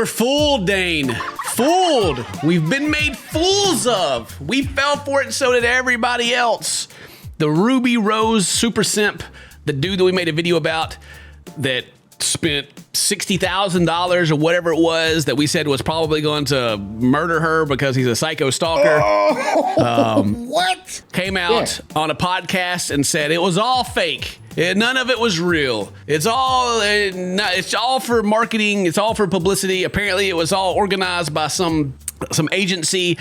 We're fooled, Dane. Fooled. We've been made fools of. We fell for it and so did everybody else. The Rubi Rose super simp, the dude that we made a video about that spent $60,000 or whatever it was that we said was probably going to murder her because he's a psycho stalker. What? Came out on a podcast and said it was all fake. None of it was real. It's all for marketing. It's all for publicity. Apparently, it was all organized by some agency,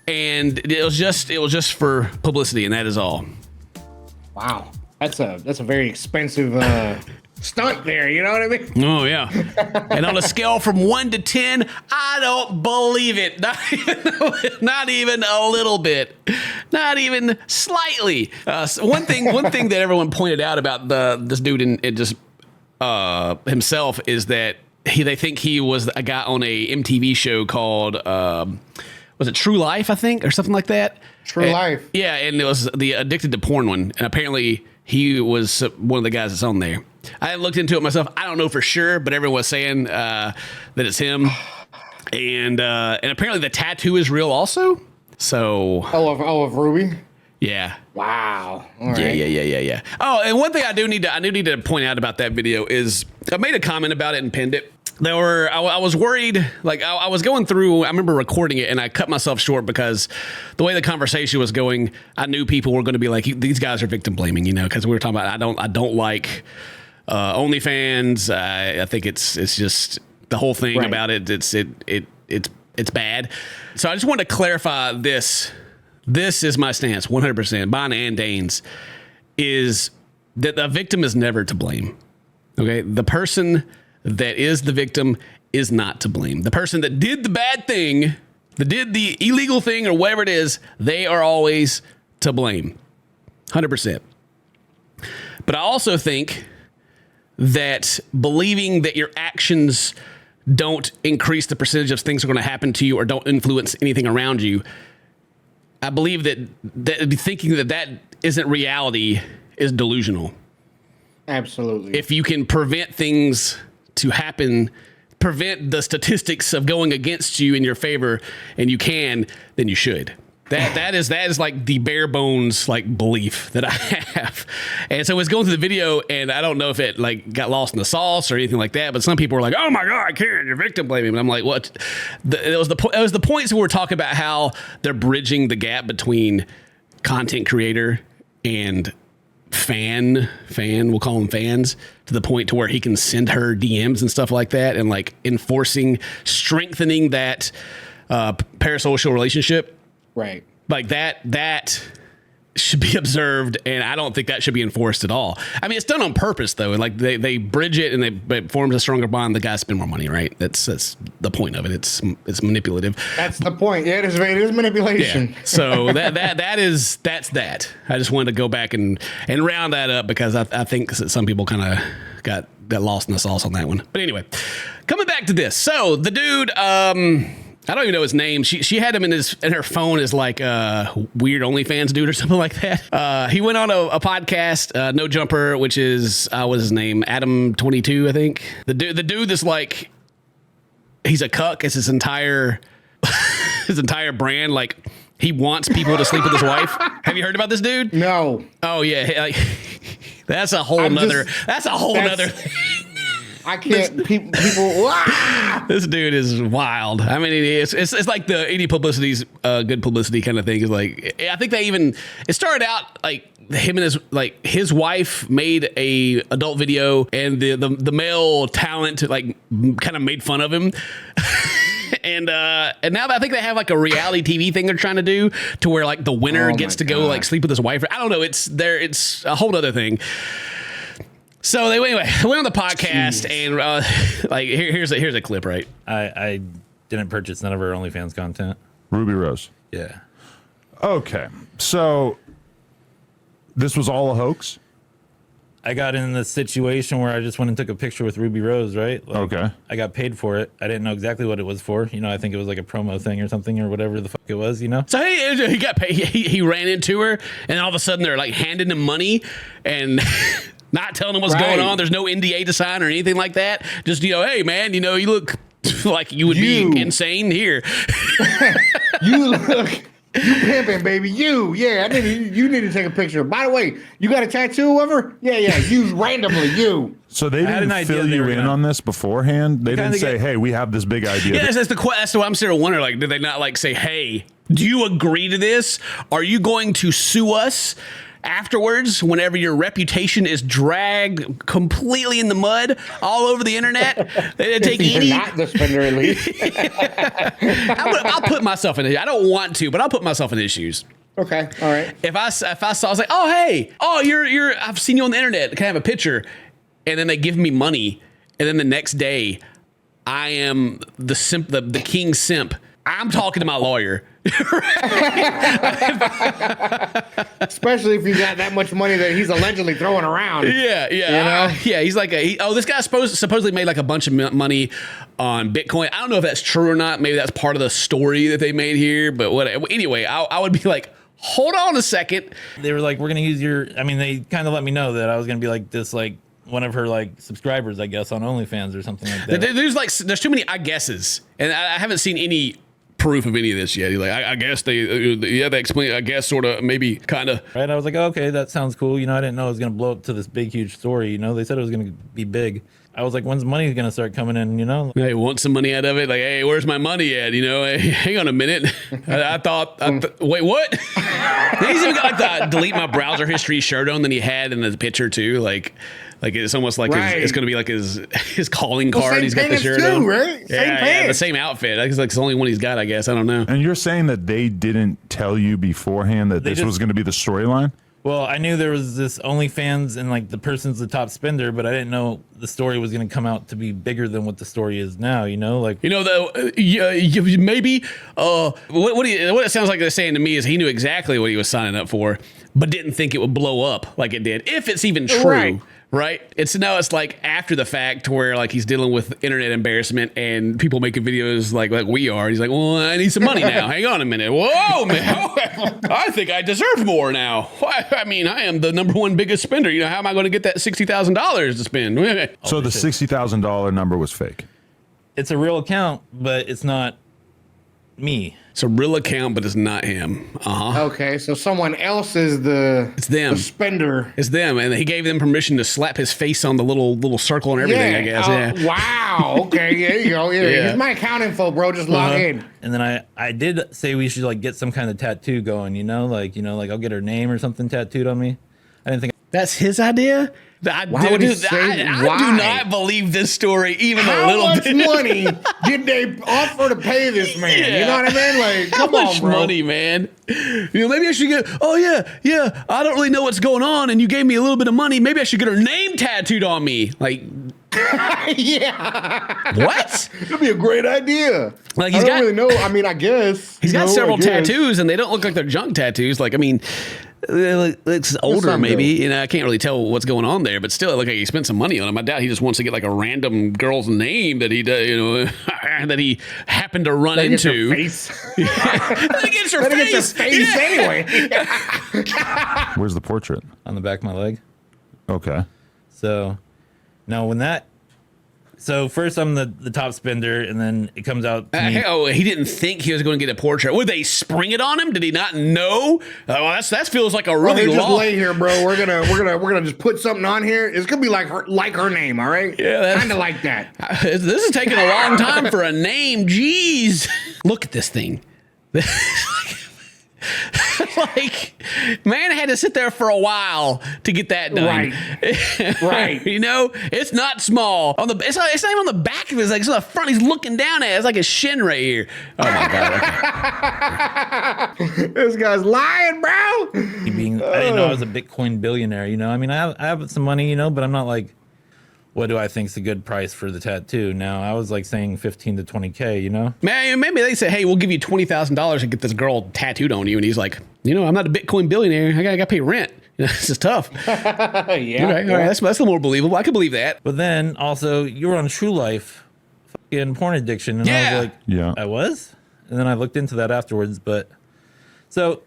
and it was just for publicity, and that is all. Wow, that's a very expensive stunt there. You know what I mean? Oh yeah. And on a scale from 1 to 10, I don't believe it. Not even a little bit. Not even slightly. One thing that everyone pointed out about this dude and just himself is that they think he was a guy on a MTV show called was it True Life, I think, or something like that. True Life. Yeah, and it was the Addicted to Porn one, and apparently he was one of the guys that's on there. I looked into it myself. I don't know for sure, but everyone was saying that it's him, and apparently the tattoo is real also. So of Ruby. Yeah. Wow. All right. Yeah. Oh, and one thing I do need to point out about that video is I made a comment about it and pinned it. I was worried, like I was going through, I remember recording it and I cut myself short because the way the conversation was going, I knew people were going to be like, these guys are victim blaming, because we were talking about, I don't like OnlyFans. I think it's just the whole thing about it. It's bad. So I just wanted to clarify this. This is my stance, 100%, mine and Dane's, is that the victim is never to blame. Okay, the person that is the victim is not to blame. The person that did the bad thing, that did the illegal thing or whatever it is, they are always to blame. 100%. But I also think that believing that your actions don't increase the percentage of things that are going to happen to you or don't influence anything around you, I believe that thinking that isn't reality is delusional. Absolutely. If you can prevent things to happen, prevent the statistics of going against you in your favor, and you can, then you should. That is like the bare bones like belief that I have. And so I was going through the video, and I don't know if it like got lost in the sauce or anything like that, but some people were like, "Oh my God, I can't! You're victim blaming." And I'm like, "What?" It was the points where we're talking about how they're bridging the gap between content creator and fan, we'll call them fans, to the point to where he can send her DMs and stuff like that, and like strengthening that parasocial relationship. Right. Like that should be observed, and I don't think that should be enforced at all. I mean, it's done on purpose though. Like they bridge it and it forms a stronger bond. The guys spend more money, right? That's the point of it. It's manipulative. That's the point. Yeah, it is manipulation. Yeah. So that's that. I just wanted to go back and round that up because I think some people kind of got lost in the sauce on that one. But anyway, coming back to this. So the dude, I don't even know his name. She had him in her phone as like a weird OnlyFans dude or something like that. He went on a podcast, No Jumper, which is what was his name? Adam22, I think. The dude that's like, he's a cuck. It's his entire brand. Like he wants people to sleep with his wife. Have you heard about this dude? No. Oh yeah, like, that's a whole nother. I can't. People. This dude is wild. I mean, it's like the any publicity's good publicity kind of thing. Is like, I think it started out like him and his wife made a adult video, and the male talent like kind of made fun of him. And now I think they have like a reality TV thing they're trying to do to where like the winner gets to go like sleep with his wife. I don't know. It's a whole other thing. So they went on the podcast. Jeez. And like here's a clip, right? I didn't purchase none of her OnlyFans content. Rubi Rose. Yeah. Okay, so this was all a hoax? I got in the situation where I just went and took a picture with Rubi Rose, right? Like, okay. I got paid for it. I didn't know exactly what it was for. I think it was like a promo thing or something or whatever the fuck it was, So he got paid. He ran into her, and all of a sudden they're like handing him money and not telling him what's going on. There's no NDA to sign or anything like that. Just, hey man, you look Like you would be insane here. You look, you pimping, baby. You need to take a picture. By the way, you got a tattoo of her? Yeah. You randomly, you. So they didn't fill you in on this beforehand? They didn't say, hey, we have this big idea. Yeah, that's what I'm still wondering. Like, did they not like say, hey, do you agree to this? Are you going to sue us afterwards whenever your reputation is dragged completely in the mud all over the internet? They didn't take any. Not the spender, at least. I'll put myself in it. I don't want to, but I'll put myself in his shoes. Okay, all right. If I saw, I was like, oh, hey, you're I've seen you on the internet. Can I have a picture? And then they give me money. And then the next day, I am the simp, the king simp. I'm talking to my lawyer. Especially if you got that much money that he's allegedly throwing around. Yeah. You know? Yeah, he's like, this guy supposedly made like a bunch of money on Bitcoin. I don't know if that's true or not. Maybe that's part of the story that they made here. But whatever. Anyway, I would be like, hold on a second. They were like, we're going to use they kind of let me know that I was going to be like this, like, one of her like subscribers, I guess, on OnlyFans or something like that. There's too many I guesses, and I haven't seen any proof of any of this yet. He's like, I guess they explain, I guess, sort of, maybe, kind of. Right, I was like, okay, that sounds cool. I didn't know it was going to blow up to this big, huge story. They said it was going to be big. I was like, when's money going to start coming in, Hey, want some money out of it? Like, hey, where's my money at? Hey, hang on a minute. I thought, wait, what? He's even got like the delete my browser history shirt on than he had in the picture too. Like it's almost like it's going to be like his calling card. He's got the shirt too, on. Right? Yeah, the same outfit. It's like the only one he's got, I guess. I don't know. And you're saying that they didn't tell you beforehand that this was going to be the storyline? Well, I knew there was this OnlyFans and like the person's the top spender, but I didn't know the story was going to come out to be bigger than what the story is now. Maybe what it sounds like they're saying to me is he knew exactly what he was signing up for, but didn't think it would blow up like it did, if it's even true. Right? It's like after the fact where like he's dealing with internet embarrassment and people making videos like we are. He's like, well, I need some money now. Hang on a minute. Whoa, man. I think I deserve more now. I mean, I am the #1 biggest spender. How am I going to get that $60,000 to spend? So the $60,000 number was fake. It's a real account, but it's not me. It's a real account, but it's not him. Okay, so someone else is it's them. The spender. It's them, and he gave them permission to slap his face on the little circle and everything. I guess. Wow. Okay. There you go. Yeah. Here's my account info, bro. Just log in. And then I did say we should like get some kind of tattoo going. Like I'll get her name or something tattooed on me. I didn't think that's his idea. I do not believe this story even a little bit. How much money did they offer to pay this man? Yeah. You know what I mean? Like, come on, bro. Money, man. Maybe I should get. Oh yeah. I don't really know what's going on, and you gave me a little bit of money. Maybe I should get her name tattooed on me. Like, yeah. What? That'd be a great idea. Like I don't really know. I mean, I guess he's got several tattoos, and they don't look like they're junk tattoos. Like, I mean, it's older, maybe. I can't really tell what's going on there, but still, it looks like he spent some money on him. I doubt he just wants to get like a random girl's name that he does, that he happened to run into. Face. Against her face. Anyway. Where's the portrait? on the back of my leg. Okay. So now so first I'm the top spender, and then it comes out to me. He didn't think he was going to get a portrait. Would they spring it on him? Did he not know? That feels like a really just lay here, bro. We're gonna just put something on here. It's gonna be like her name, all right? Yeah, kind of like that. This is taking a long time for a name. Jeez, look at this thing. Like, man had to sit there for a while to get that done. Right. It's not small. It's not even on the back of it. It's on the front. He's looking down at it. It's like his shin right here. Oh my god. Okay. This guy's lying, bro. I didn't know I was a Bitcoin billionaire. I mean, I have some money, but I'm not like, what do I think is a good price for the tattoo? Now, I was like saying 15 to 20K, Man, maybe they say, hey, we'll give you $20,000 to get this girl tattooed on you. And he's like, I'm not a Bitcoin billionaire. I got to pay rent. This is tough. Yeah. Okay, all right. That's a little more believable. I can believe that. But then also, you were on True Life, fucking porn addiction. And I was like, yeah, I was? And then I looked into that afterwards. But so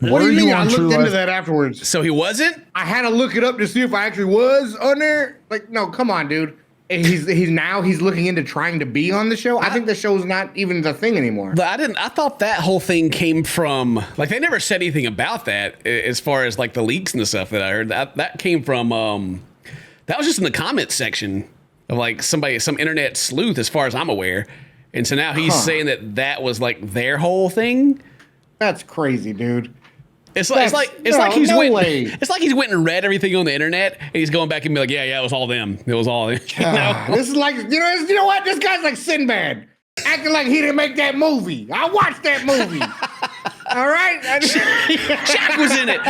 what do you mean? I looked into that afterwards. So he wasn't? I had to look it up to see if I actually was on there. Like, no, come on, dude. he's looking into trying to be on the show. I think the show's not even the thing anymore. But I thought that whole thing came from, like, they never said anything about that as far as like the leaks and the stuff that I heard. That came from that was just in the comments section of like some internet sleuth, as far as I'm aware. And so now he's saying that was like their whole thing. That's crazy, dude. It's like he's went and read everything on the internet, and he's going back and be like, yeah, it was all them. It was all them. This is like, you know what? This guy's like Sinbad, acting like he didn't make that movie. I watched that movie. All right, Shaq was in it.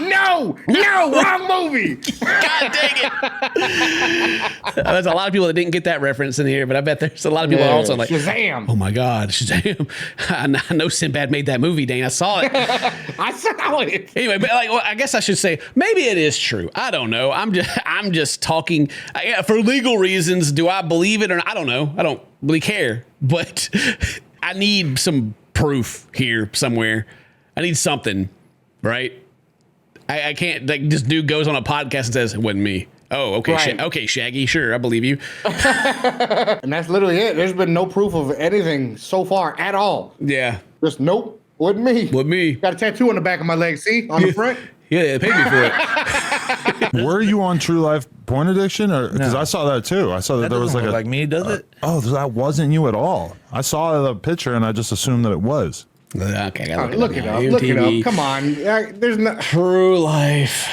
No, wrong movie. God dang it. There's a lot of people that didn't get that reference in here, but I bet there's a lot of people also like, Shazam. Oh my God, Shazam. I know Sinbad made that movie, Dane. I saw it. I saw it. Anyway, but like, well, I guess I should say maybe it is true. I don't know. I'm just talking for legal reasons. Do I believe it or not? I don't know. I don't really care, but I need some proof here somewhere. I need something, right? I can't, like, this dude goes on a podcast and says it wasn't me. Oh, okay, right. Okay, Shaggy, sure, I believe you. And that's literally it. There's been no proof of anything so far at all. Yeah. Just nope, wasn't me. Wasn't me. Got a tattoo on the back of my leg. See, on the front. Yeah, they paid me for it. Were you on True Life Porn Addiction? Or because I saw that too. I saw that there was like me, does it? Oh, that wasn't you at all. I saw the picture and I just assumed that it was. Okay, I gotta Look it up. Look it up. Come on. There's no True Life.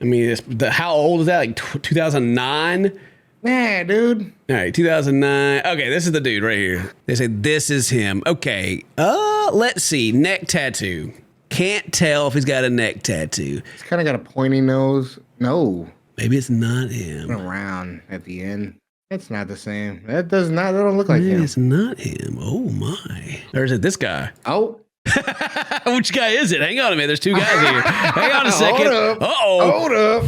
I mean, how old is that? Like 2009? Yeah, dude. All right, 2009. Okay, this is the dude right here. They say this is him. Okay. Let's see. Neck tattoo. Can't tell if he's got a neck tattoo. He's kind of got a pointy nose. No. Maybe it's not him. Around at the end. It's not the same. That don't look like him. It's not him. Oh my. Or is it this guy? Oh. Which guy is it? Hang on a minute. There's two guys here. Hang on a second. Hold up.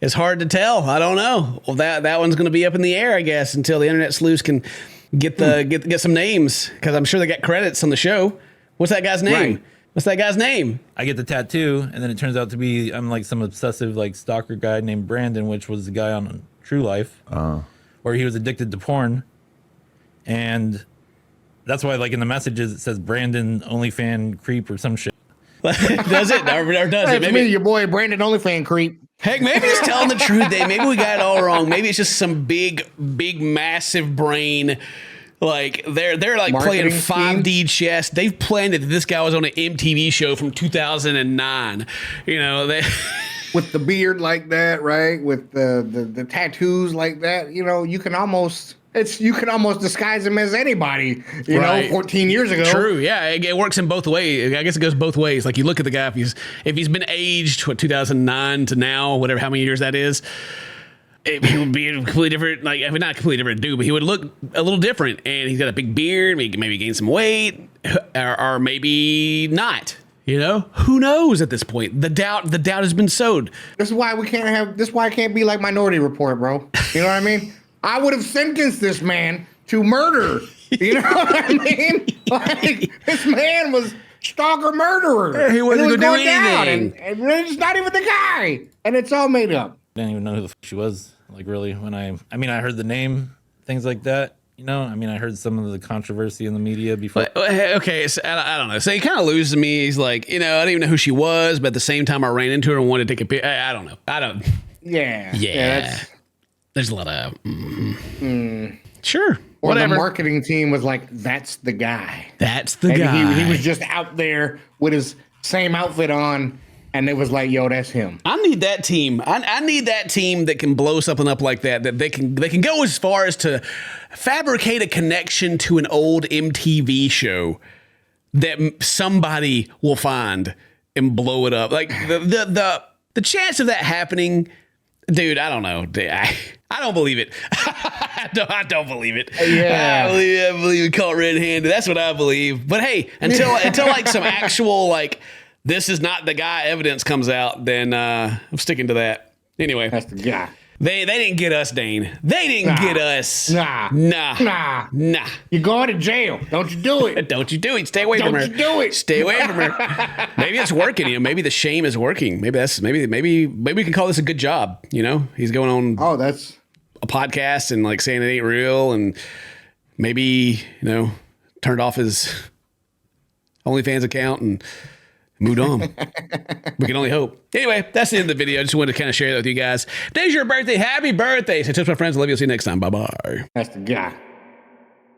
It's hard to tell. I don't know. Well, that one's going to be up in the air, I guess, until the internet sleuths can get some names, because I'm sure they got credits on the show. What's that guy's name? Right. What's that guy's name? I get the tattoo, and then it turns out to be I'm like some obsessive like stalker guy named Brandon, which was the guy on True Life, where he was addicted to porn, and that's why like in the messages it says Brandon OnlyFan creep or some shit. Does it? Or does it? Maybe me, your boy Brandon OnlyFan creep. Heck, maybe he's telling the truth. Maybe we got it all wrong. Maybe it's just some big, massive brain. Like they're like Marketing playing 5D chess. They've planned that this guy was on an MTV show from 2009. You know, with the beard like that, right? With the tattoos like that. You know, you can almost disguise him as anybody. You know, 14 years ago. True. Yeah, it works in both ways. I guess it goes both ways. Like you look at the guy, if he's been aged 2009 to now, whatever how many years that is. He would be a completely different, like, I mean, not a completely different dude, but he would look a little different. And he's got a big beard, maybe gain some weight, or maybe not. You know, who knows at this point? The doubt has been sowed. This is why I can't be like Minority Report, bro. You know what I mean? I would have sentenced this man to murder. You know what I mean? Like, this man was stalker murderer. He wasn't going to do anything. And it's not even the guy. And it's all made up. I didn't even know who the fuck she was. Like really, when I heard the name, things like that. You know, I mean, I heard some of the controversy in the media before. Okay, so I don't know. So he kind of loses me. He's like, you know, I didn't even know who she was, but at the same time, I ran into her and wanted to take a picture. I don't know. Yeah. There's a lot of sure. Or whatever. the marketing team was like, "That's the guy. That's the Maybe guy." He was just out there with his same outfit on. And it was like, yo, that's him. I need that team. I need that team that can blow something up like that. That they can go as far as to fabricate a connection to an old MTV show that somebody will find and blow it up. Like the chance of that happening, dude. I don't know. I don't believe it. I don't believe it. Yeah. I believe we caught red-handed. That's what I believe. But hey, until like some actual like. This is not the guy evidence comes out, then I'm sticking to that. Anyway. That's the guy. They didn't get us, Dane. They didn't get us. Nah. You're going to jail. Don't you do it. Don't you do it. Stay away from her. Don't you do it. Stay away from her. Maybe it's working. You know, maybe the shame is working. Maybe we can call this a good job. You know, he's going on. Oh, that's a podcast and like saying it ain't real, and maybe, turned off his OnlyFans account and moved on. We can only hope. Anyway, that's the end of the video. I just wanted to kind of share that with you guys. Today's your birthday. Happy birthday. So, tips my friends. I love you. I'll see you next time. Bye-bye. That's the guy.